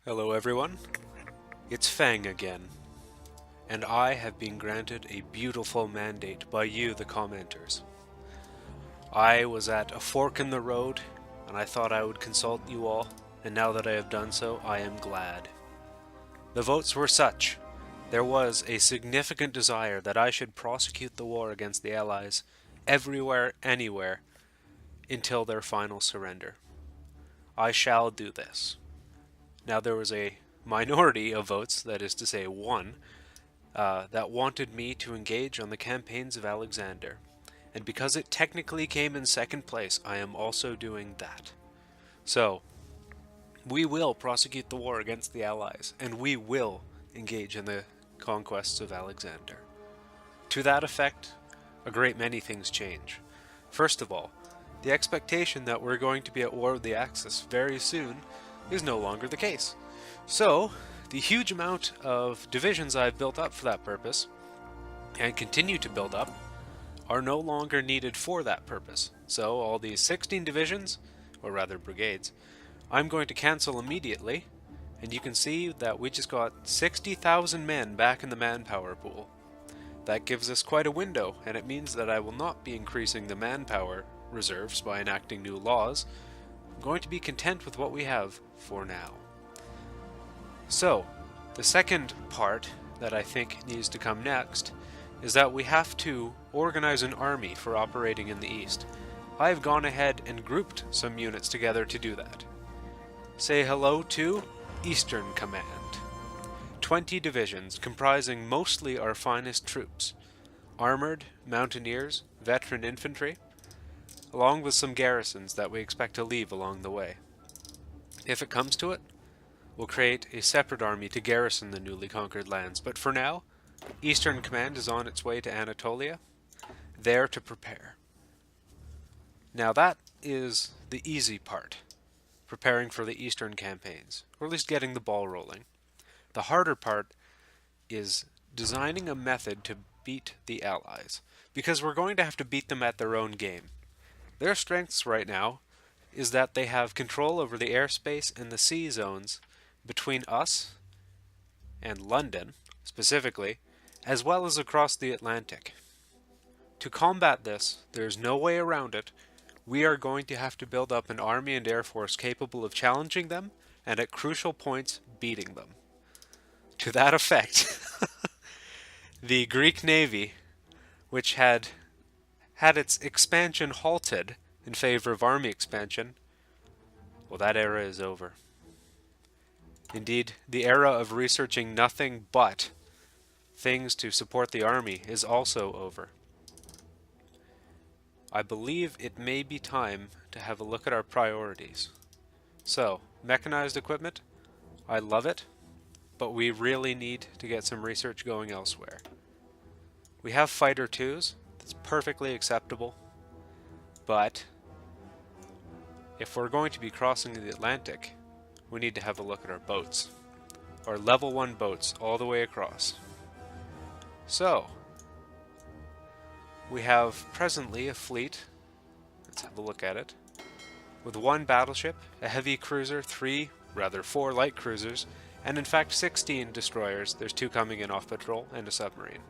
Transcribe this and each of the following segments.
Hello everyone, it's Fang again, and I have been granted a beautiful mandate by you, the commenters. I was at a fork in the road, and I thought I would consult you all, and now that I have done so, I am glad. The votes were such. There was a significant desire that I should prosecute the war against the Allies everywhere, anywhere, until their final surrender. I shall do this. Now there was a minority of votes, that is to say one, that wanted me to engage on the campaigns of Alexander. And because it technically came in second place, I am also doing that. So, we will prosecute the war against the Allies, and we will engage in the conquests of Alexander. To that effect, a great many things change. First of all, the expectation that we're going to be at war with the Axis very soon is no longer the case. So, the huge amount of divisions I've built up for that purpose, and continue to build up, are no longer needed for that purpose. So, all these 16 divisions, or rather brigades, I'm going to cancel immediately, and you can see that we just got 60,000 men back in the manpower pool. That gives us quite a window, and it means that I will not be increasing the manpower reserves by enacting new laws. I'm going to be content with what we have for now. So, the second part that I think needs to come next is that we have to organize an army for operating in the East. I've gone ahead and grouped some units together to do that. Say hello to Eastern Command. 20 divisions comprising mostly our finest troops, armored, mountaineers, veteran infantry, along with some garrisons that we expect to leave along the way. If it comes to it, we'll create a separate army to garrison the newly conquered lands, but for now, Eastern Command is on its way to Anatolia, there to prepare. Now that is the easy part, preparing for the Eastern campaigns, or at least getting the ball rolling. The harder part is designing a method to beat the Allies, because we're going to have to beat them at their own game. Their strengths right now is that they have control over the airspace and the sea zones between us and London, specifically, as well as across the Atlantic. To combat this, there is no way around it. We are going to have to build up an army and air force capable of challenging them and at crucial points beating them. To that effect, the Greek Navy, which had its expansion halted in favor of army expansion, well, that era is over. Indeed, the era of researching nothing but things to support the army is also over. I believe it may be time to have a look at our priorities. So, mechanized equipment, I love it, but we really need to get some research going elsewhere. We have Fighter 2s, that's perfectly acceptable, but if we're going to be crossing the Atlantic, we need to have a look at our boats, our level 1 boats all the way across. So, we have presently a fleet, let's have a look at it, with 1 battleship, a heavy cruiser, 4 light cruisers, and in fact 16 destroyers. There's 2 coming in off patrol, and a submarine.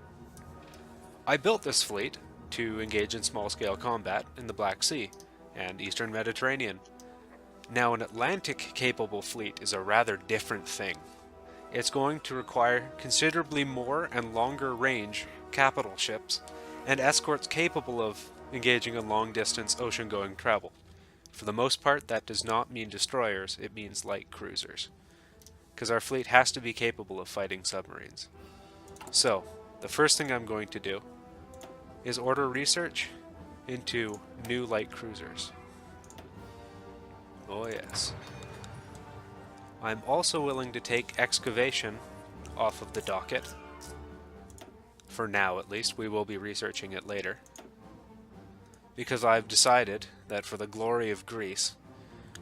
I built this fleet to engage in small-scale combat in the Black Sea and Eastern Mediterranean. Now, an Atlantic-capable fleet is a rather different thing. It's going to require considerably more and longer-range capital ships and escorts capable of engaging in long-distance ocean-going travel. For the most part, that does not mean destroyers, it means light cruisers, because our fleet has to be capable of fighting submarines. So, the first thing I'm going to do is order research into new light cruisers. Oh yes. I'm also willing to take excavation off of the docket. For now, at least. We will be researching it later. Because I've decided that for the glory of Greece,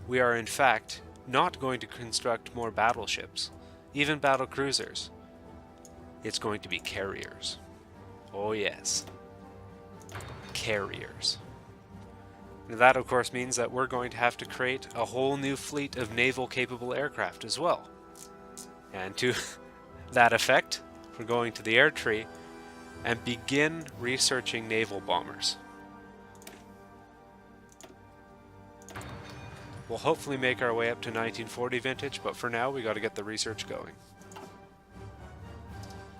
we are in fact not going to construct more battleships, even battle cruisers. It's going to be carriers. Oh yes. Carriers. That, of course, means that we're going to have to create a whole new fleet of naval-capable aircraft as well. And to that effect, we're going to the air tree and begin researching naval bombers. We'll hopefully make our way up to 1940 vintage, but for now we got to get the research going.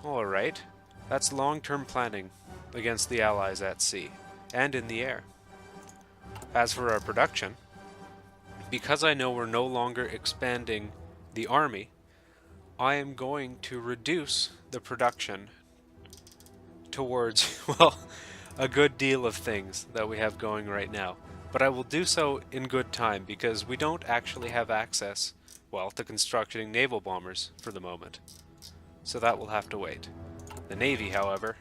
Alright, that's long-term planning against the Allies at sea and in the air. As for our production, because I know we're no longer expanding the army, I am going to reduce the production towards, well, a good deal of things that we have going right now. But I will do so in good time because we don't actually have access, well, to constructing naval bombers for the moment. So that will have to wait. The Navy, however,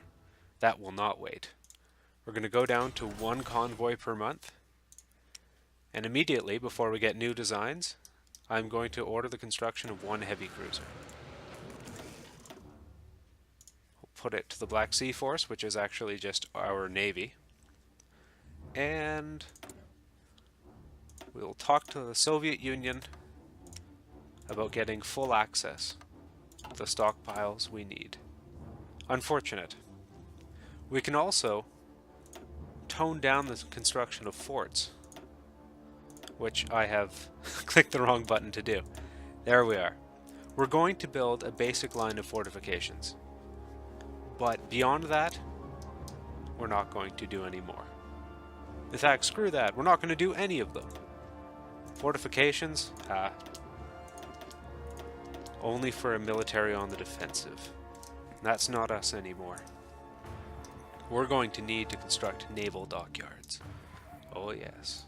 that will not wait. We're going to go down to 1 convoy per month. And immediately, before we get new designs, I'm going to order the construction of 1 heavy cruiser. We'll put it to the Black Sea Force, which is actually just our Navy. And we'll talk to the Soviet Union about getting full access to the stockpiles we need. Unfortunate. We can also tone down the construction of forts, which I have clicked the wrong button to do. There we are. We're going to build a basic line of fortifications. But beyond that, we're not going to do any more. In fact, screw that. We're not going to do any of them. Fortifications? Only for a military on the defensive. That's not us anymore. We're going to need to construct naval dockyards. Oh yes.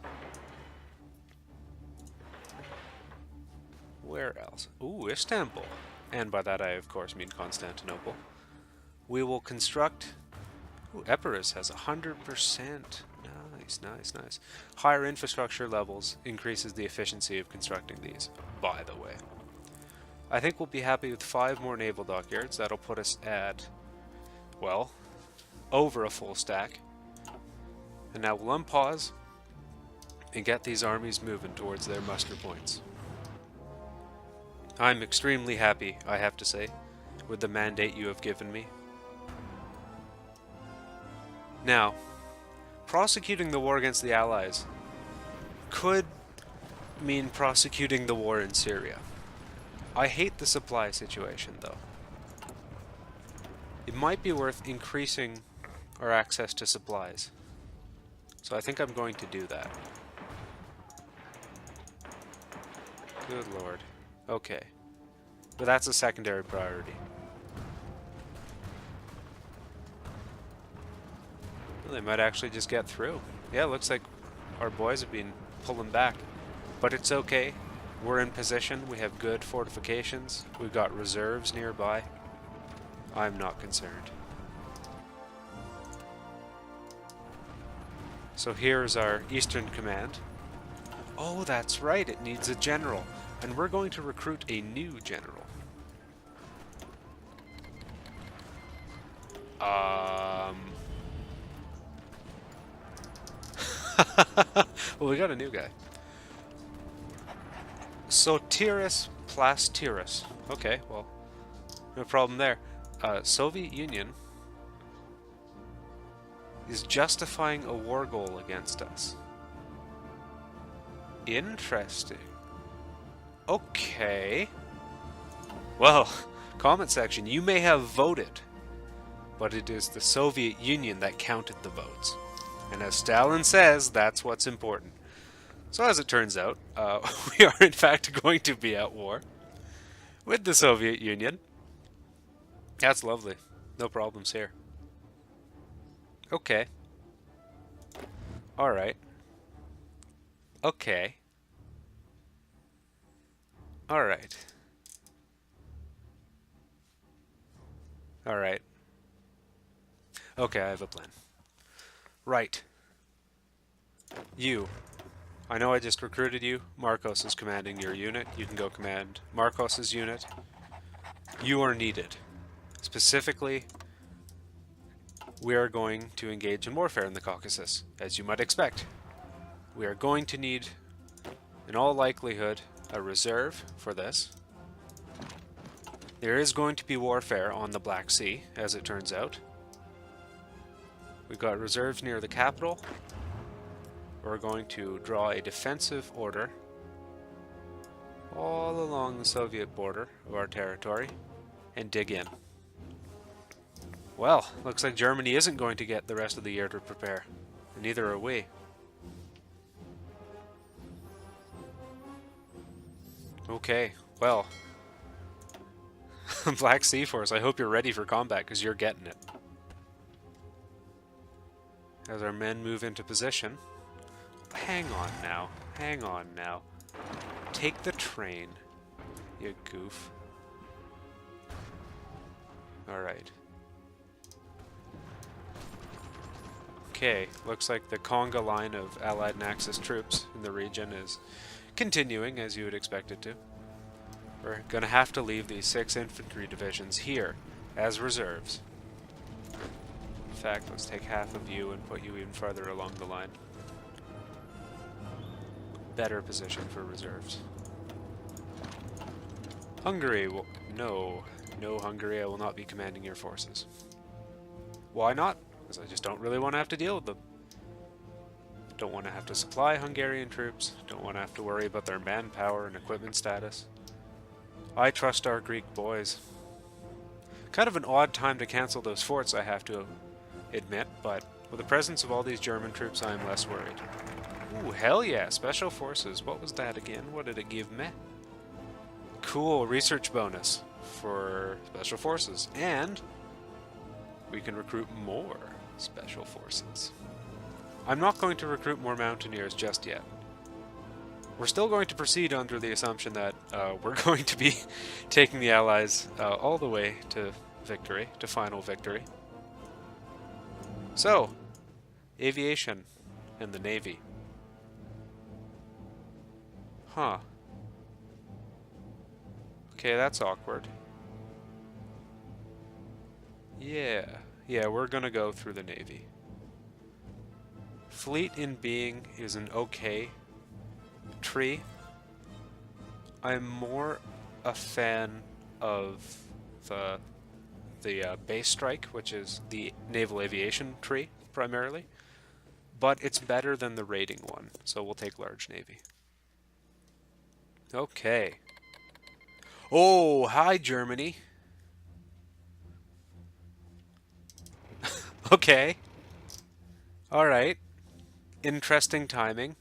Where else? Ooh, Istanbul. And by that I of course mean Constantinople. We will construct... Ooh, Epirus has 100%. Nice, nice, nice. Higher infrastructure levels increases the efficiency of constructing these, by the way. I think we'll be happy with 5 more naval dockyards. That'll put us at, well, over a full stack. And now we'll unpause and get these armies moving towards their muster points. I'm extremely happy, I have to say, with the mandate you have given me. Now, prosecuting the war against the Allies could mean prosecuting the war in Syria. I hate the supply situation, though. It might be worth increasing our access to supplies. So I think I'm going to do that. Good lord. Okay. But that's a secondary priority. Well, they might actually just get through. Yeah, looks like our boys have been pulling back. But it's okay. We're in position. We have good fortifications. We've got reserves nearby. I'm not concerned. So here's our Eastern Command. Oh, that's right. It needs a general. And we're going to recruit a new general. Well, we got a new guy. Sotiris Plastiris. Okay, well, no problem there. Soviet Union is justifying a war goal against us. Interesting. Okay. Well, comment section, you may have voted, but it is the Soviet Union that counted the votes. And as Stalin says, that's what's important. So as it turns out, we are in fact going to be at war with the Soviet Union. That's lovely. No problems here. Okay. Alright. Okay. Alright. Alright. Okay, I have a plan. Right. You. I know I just recruited you. Marcos is commanding your unit. You can go command Marcos's unit. You are needed. Specifically, we are going to engage in warfare in the Caucasus, as you might expect. We are going to need, in all likelihood, a reserve for this. There is going to be warfare on the Black Sea, as it turns out. We've got reserves near the capital. We're going to draw a defensive order all along the Soviet border of our territory and dig in. Well, looks like Germany isn't going to get the rest of the year to prepare. Neither are we. Okay, well. Black Sea Force, I hope you're ready for combat, because you're getting it. As our men move into position. Hang on now. Hang on now. Take the train, you goof. Alright. Okay, looks like the conga line of Allied and Axis troops in the region is continuing as you would expect it to. We're gonna have to leave these 6 infantry divisions here as reserves. In fact, let's take half of you and put you even farther along the line. Better position for reserves. Hungary will... No. No, Hungary, I will not be commanding your forces. Why not? Because I just don't really want to have to deal with them. Don't want to have to supply Hungarian troops. Don't want to have to worry about their manpower and equipment status. I trust our Greek boys. Kind of an odd time to cancel those forts, I have to admit, but with the presence of all these German troops, I am less worried. Ooh, hell yeah, Special Forces. What was that again? What did it give me? Cool, research bonus for Special Forces. And we can recruit more Special Forces. I'm not going to recruit more Mountaineers just yet. We're still going to proceed under the assumption that we're going to be taking the Allies all the way to victory, to final victory. So, aviation and the Navy. Huh. Okay, that's awkward. Yeah, we're gonna go through the Navy. Fleet in Being is an okay tree. I'm more a fan of the base strike, which is the naval aviation tree primarily, but it's better than the raiding one, so we'll take large navy. Okay. Oh, hi Germany. Okay. All right. Interesting timing.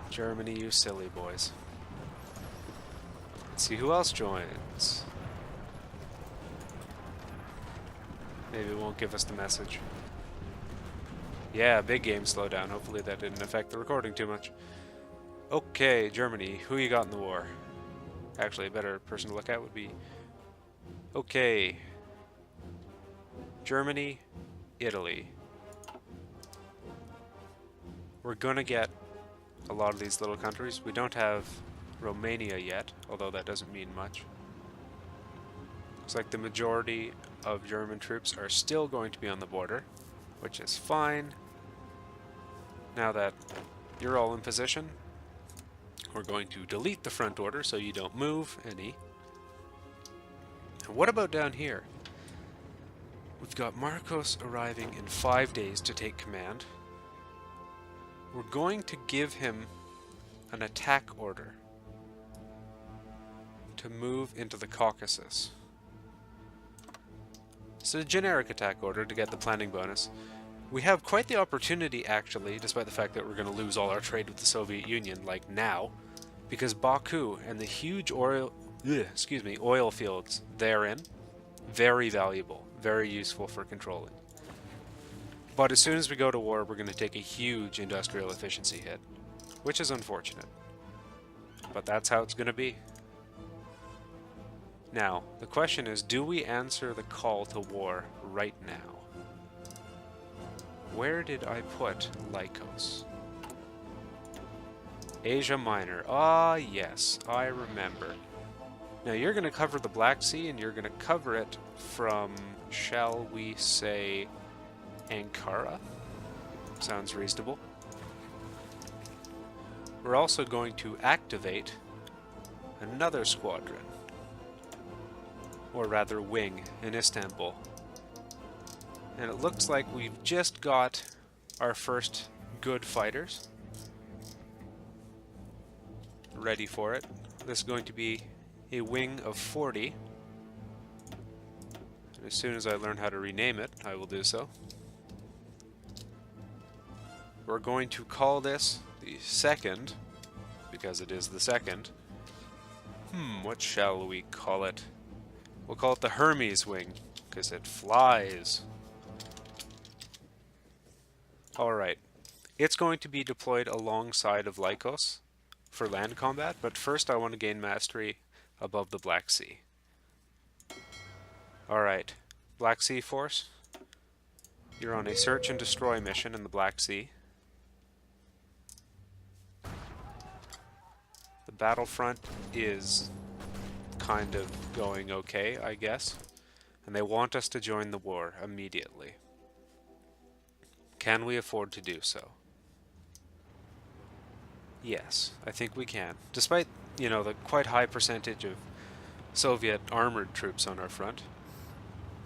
Germany, you silly boys. Let's see who else joins. Maybe it won't give us the message. Yeah, big game slowdown. Hopefully that didn't affect the recording too much. Okay, Germany, who you got in the war? Actually, a better person to look at would be... Okay. Germany, Italy. We're gonna get a lot of these little countries. We don't have Romania yet, although that doesn't mean much. Looks like the majority of German troops are still going to be on the border, which is fine. Now that you're all in position, we're going to delete the front order so you don't move any. And what about down here? We've got Marcos arriving in 5 days to take command. We're going to give him an attack order to move into the Caucasus. It's a generic attack order to get the planning bonus. We have quite the opportunity, actually, despite the fact that we're going to lose all our trade with the Soviet Union, like now, because Baku and the huge oil fields therein, very valuable, very useful for controlling. But as soon as we go to war, we're going to take a huge industrial efficiency hit, which is unfortunate. But that's how it's going to be. Now, the question is, do we answer the call to war right now? Where did I put Lycos? Asia Minor. Ah, yes, I remember. Now, you're going to cover the Black Sea, and you're going to cover it from, shall we say, Ankara? Sounds reasonable. We're also going to activate another squadron. Or rather, wing in Istanbul. And it looks like we've just got our first good fighters ready for it. This is going to be a wing of 40. And as soon as I learn how to rename it, I will do so. We're going to call this the second, because it is the second. What shall we call it? We'll call it the Hermes wing, because it flies. Alright. It's going to be deployed alongside of Lycos for land combat, but first I want to gain mastery above the Black Sea. Alright. Black Sea Force. You're on a search and destroy mission in the Black Sea. The battlefront is kind of going okay, I guess. And they want us to join the war immediately. Can we afford to do so? Yes, I think we can. Despite, you know, the quite high percentage of Soviet armored troops on our front,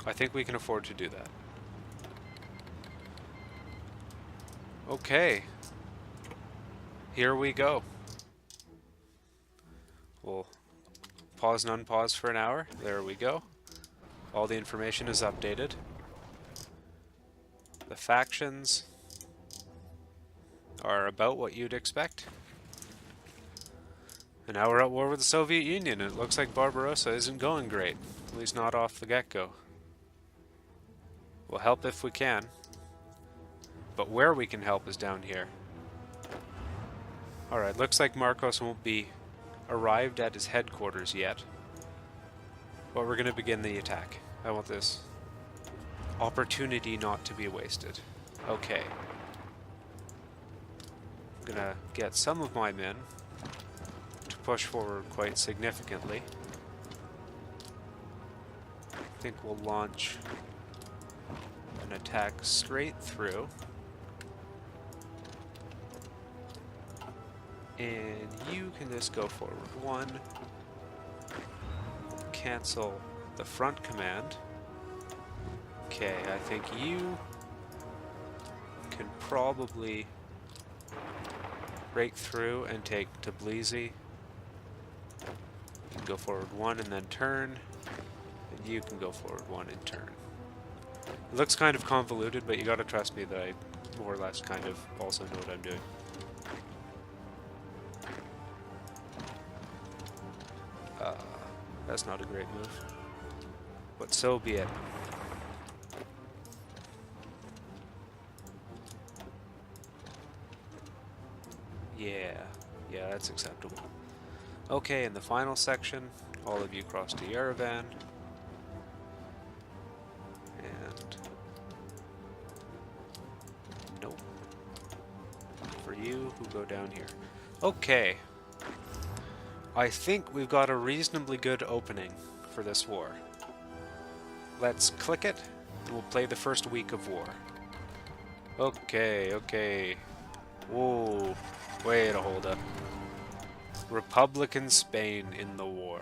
I think we can afford to do that. Okay. Here we go. We'll pause and unpause for an hour. There we go. All the information is updated. The factions are about what you'd expect. And now we're at war with the Soviet Union, and it looks like Barbarossa isn't going great. At least not off the get-go. We'll help if we can. But where we can help is down here. Alright, looks like Marcos won't be arrived at his headquarters yet. But we're going to begin the attack. I want this opportunity not to be wasted. Okay. I'm going to get some of my men to push forward quite significantly. I think we'll launch an attack straight through. And you can just go forward one. Cancel the front command. Okay, I think you can probably break through and take Tbilisi. You can go forward one and then turn. And you can go forward one and turn. It looks kind of convoluted, but you gotta trust me that I more or less kind of also know what I'm doing. That's not a great move. But so be it. Yeah, that's acceptable. Okay, in the final section, all of you cross to Yerevan. And... nope. For you, who go down here. Okay. I think we've got a reasonably good opening for this war. Let's click it, and we'll play the first week of war. Okay. Whoa, wait a hold up. Republican Spain in the war.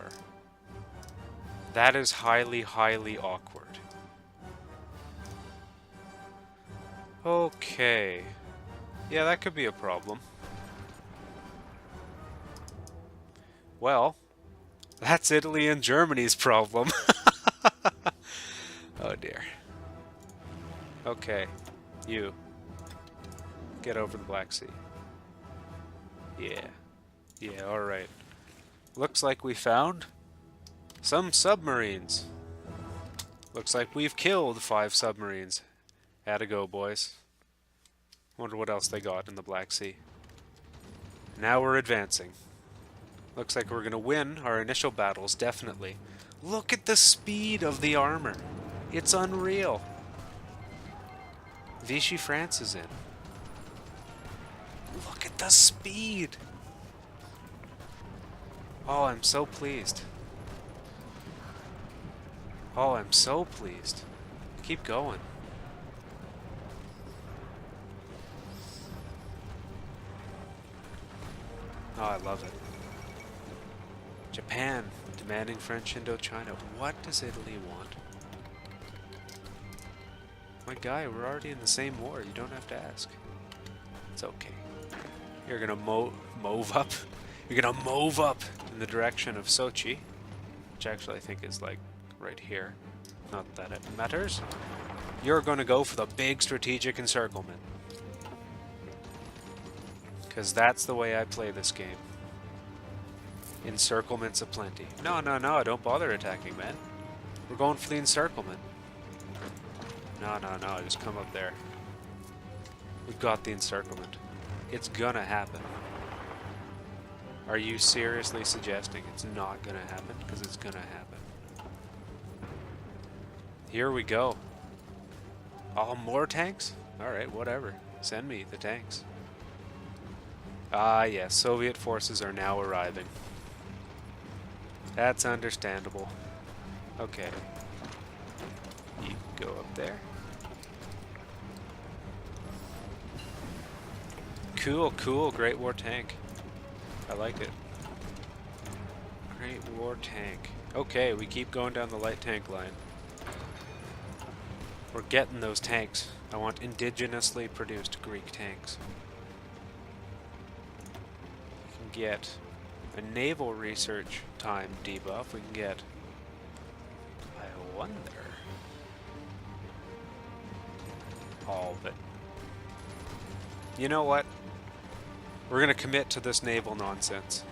That is highly, highly awkward. Okay. Yeah, that could be a problem. Well, that's Italy and Germany's problem. Oh dear. Okay, you. Get over the Black Sea. Yeah, alright. Looks like we found some submarines. Looks like we've killed 5 submarines. Atta go, boys. Wonder what else they got in the Black Sea. Now we're advancing. Looks like we're going to win our initial battles, definitely. Look at the speed of the armor. It's unreal. Vichy France is in. Look at the speed. Oh, I'm so pleased. Oh, I'm so pleased. Keep going. Oh, I love it. Japan, demanding French Indochina. What does Italy want? My guy, we're already in the same war. You don't have to ask. It's okay. You're gonna move up. You're gonna move up in the direction of Sochi, which actually I think is like right here. Not that it matters. You're gonna go for the big strategic encirclement. Because that's the way I play this game. Encirclements aplenty. No, no, no, don't bother attacking, man. We're going for the encirclement. No, no, no, just come up there. We've got the encirclement. It's gonna happen. Are you seriously suggesting it's not gonna happen? Because it's gonna happen. Here we go. Oh, more tanks? Alright, whatever. Send me the tanks. Ah, yes, Soviet forces are now arriving. That's understandable. Okay. You go up there. Cool, cool. Great War tank. I like it. Great War tank. Okay, we keep going down the light tank line. We're getting those tanks. I want indigenously produced Greek tanks. We can get a naval research time debuff. We can get... I wonder... all of it. You know what? We're going to commit to this naval nonsense.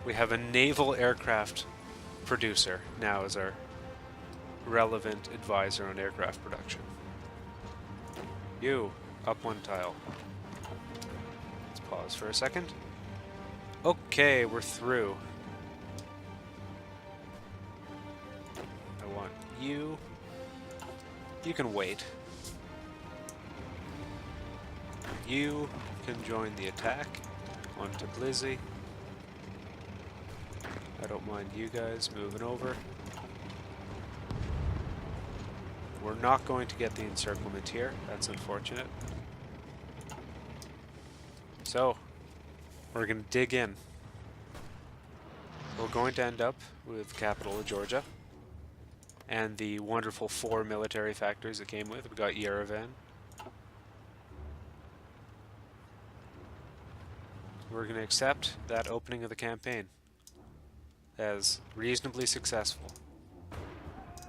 We have a naval aircraft producer now as our relevant advisor on aircraft production. You, up one tile. Let's pause for a second. Okay, we're through. I want you. You can wait. You can join the attack onto Blizzy. I don't mind you guys moving over. We're not going to get the encirclement here. That's unfortunate. So, we're going to dig in. We're going to end up with the capital of Georgia and the wonderful 4 military factories it came with. We got Yerevan. We're going to accept that opening of the campaign as reasonably successful.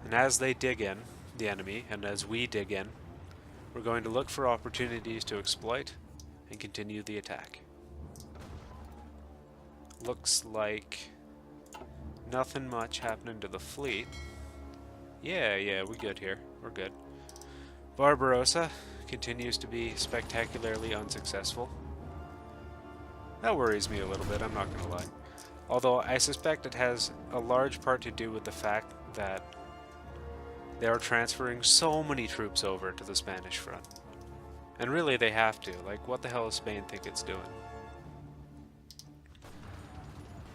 And as they dig in, the enemy, and as we dig in, we're going to look for opportunities to exploit and continue the attack. Looks like nothing much happening to the fleet. Yeah, we're good here. We're good. Barbarossa continues to be spectacularly unsuccessful. That worries me a little bit, I'm not going to lie. Although I suspect it has a large part to do with the fact that they are transferring so many troops over to the Spanish front. And really they have to. Like, what the hell does Spain think it's doing?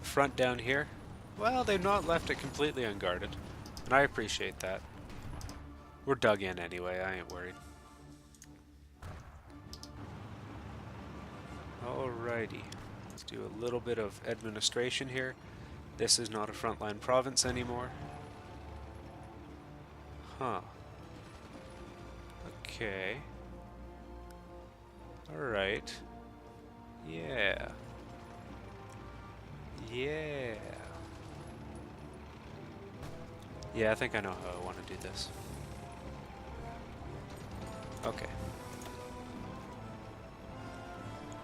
The front down here? Well, they've not left it completely unguarded. And I appreciate that. We're dug in anyway, I ain't worried. Alrighty. Let's do a little bit of administration here. This is not a frontline province anymore. Huh. Okay. Alright. Yeah. Yeah. Yeah, I think I know how I want to do this. Okay.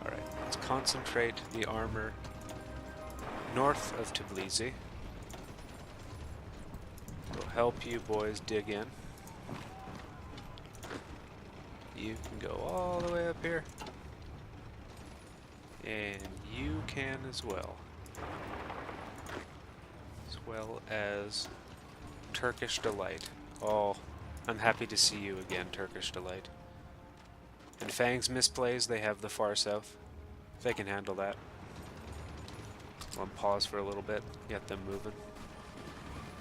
Alright, let's concentrate the armor north of Tbilisi. We'll help you boys dig in. You can go all the way up here. And you can as well. As well as Turkish Delight. Oh, I'm happy to see you again, Turkish Delight. And Fang's misplays, they have the far south. They can handle that. I'll pause for a little bit, get them moving.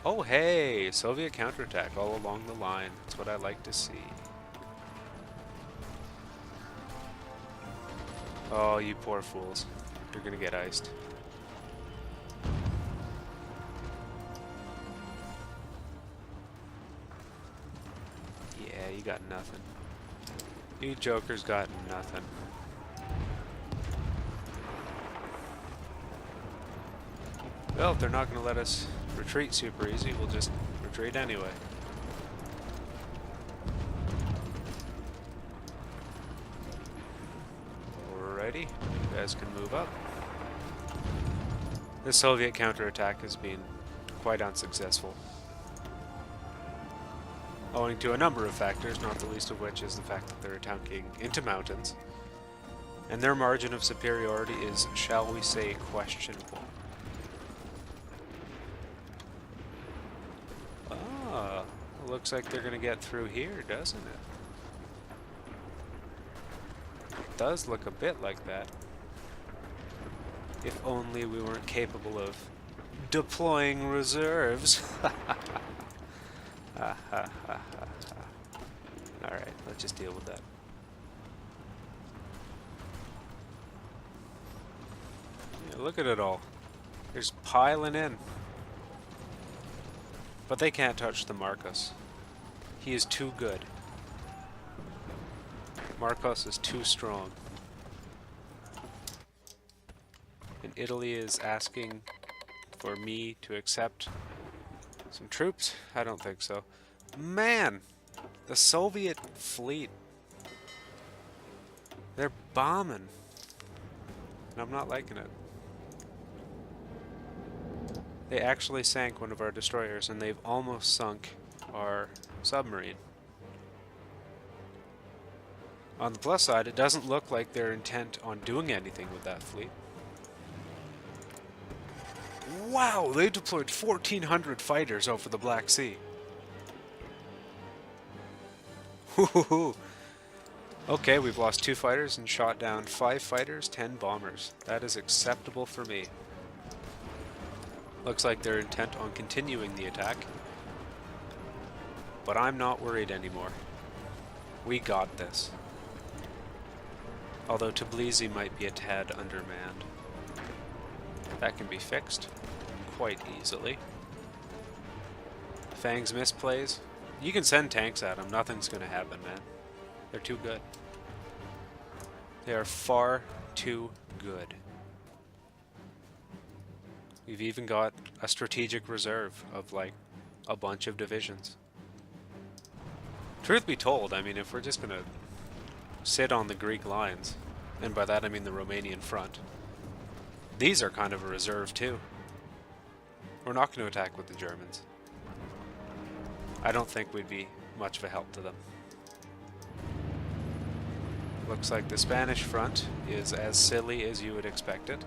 Oh hey, Soviet counterattack all along the line. That's what I like to see. Oh, you poor fools. You're gonna get iced. got nothing. You jokers got nothing. Well, if they're not going to let us retreat super easy, we'll just retreat anyway. Alrighty, you guys can move up. The Soviet counterattack has been quite unsuccessful, owing to a number of factors, not the least of which is the fact that they're attacking into mountains, and their margin of superiority is, shall we say, questionable. Ah, looks like they're going to get through here, doesn't it? It does look a bit like that. If only we weren't capable of deploying reserves. Alright, let's just deal with that. Yeah, look at it all. They're just piling in. But they can't touch the Marcos. He is too good. Marcos is too strong. And Italy is asking for me to accept some troops? I don't think so. Man! The Soviet fleet. They're bombing. And I'm not liking it. They actually sank one of our destroyers, and they've almost sunk our submarine. On the plus side, it doesn't look like they're intent on doing anything with that fleet. Wow, they deployed 1,400 fighters over the Black Sea. Woohoo! Okay, we've lost 2 fighters and shot down 5 fighters, 10 bombers. That is acceptable for me. Looks like they're intent on continuing the attack. But I'm not worried anymore. We got this. Although Tbilisi might be a tad undermanned. That can be fixed quite easily. Fang's misplays. You can send tanks at them. Nothing's going to happen, man. They're too good. They are far too good. We've even got a strategic reserve of, like, a bunch of divisions. Truth be told, I mean, if we're just going to sit on the Greek lines, and by that I mean the Romanian front, these are kind of a reserve too. We're not going to attack with the Germans. I don't think we'd be much of a help to them. Looks like the Spanish front is as silly as you would expect it.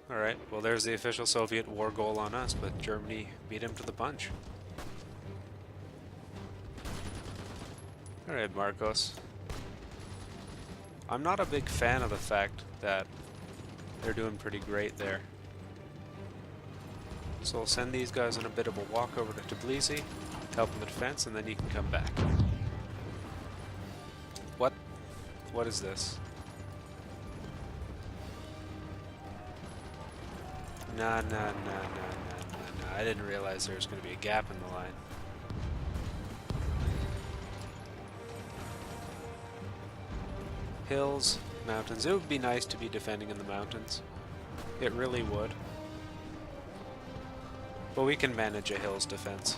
Alright, well there's the official Soviet war goal on us, but Germany beat him to the punch. Alright, Marcos. I'm not a big fan of the fact that they're doing pretty great there. So I'll send these guys on a bit of a walk over to Tbilisi, help in the defense, and then you can come back. What? What is this? Nah. I didn't realize there was going to be a gap in the line. Hills, mountains. It would be nice to be defending in the mountains. It really would. But we can manage a hills defense.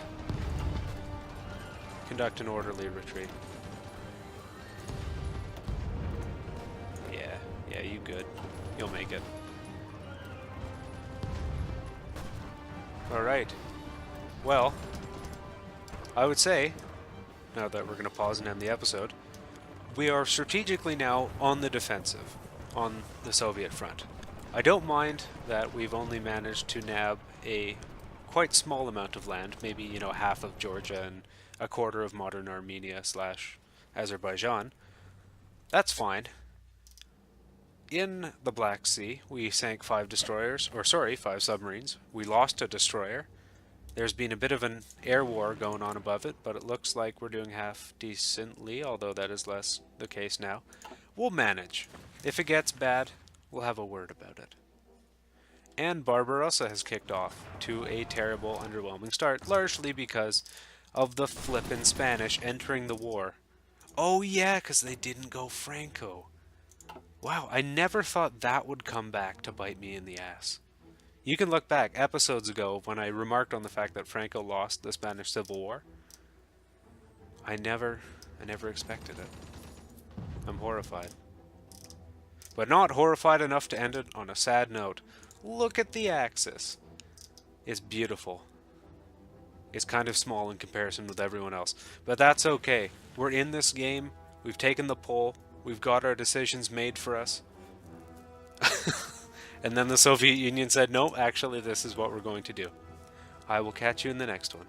Conduct an orderly retreat. Yeah, you good. You'll make it. Alright. Well, I would say, now that we're going to pause and end the episode, we are strategically now on the defensive on the Soviet front. I don't mind that we've only managed to nab a quite small amount of land, maybe, you know, half of Georgia and a quarter of modern Armenia / Azerbaijan. That's fine. In the Black Sea, we sank 5 submarines. We lost a destroyer. There's been a bit of an air war going on above it, but it looks like we're doing half decently, although that is less the case now. We'll manage. If it gets bad, we'll have a word about it. And Barbarossa has kicked off to a terrible, underwhelming start, largely because of the flippin' Spanish entering the war. Oh yeah, because they didn't go Franco. Wow, I never thought that would come back to bite me in the ass. You can look back episodes ago when I remarked on the fact that Franco lost the Spanish Civil War. I never expected it. I'm horrified. But not horrified enough to end it on a sad note. Look at the Axis. It's beautiful. It's kind of small in comparison with everyone else. But that's okay. We're in this game. We've taken the poll. We've got our decisions made for us. And then the Soviet Union said, no, actually, this is what we're going to do. I will catch you in the next one.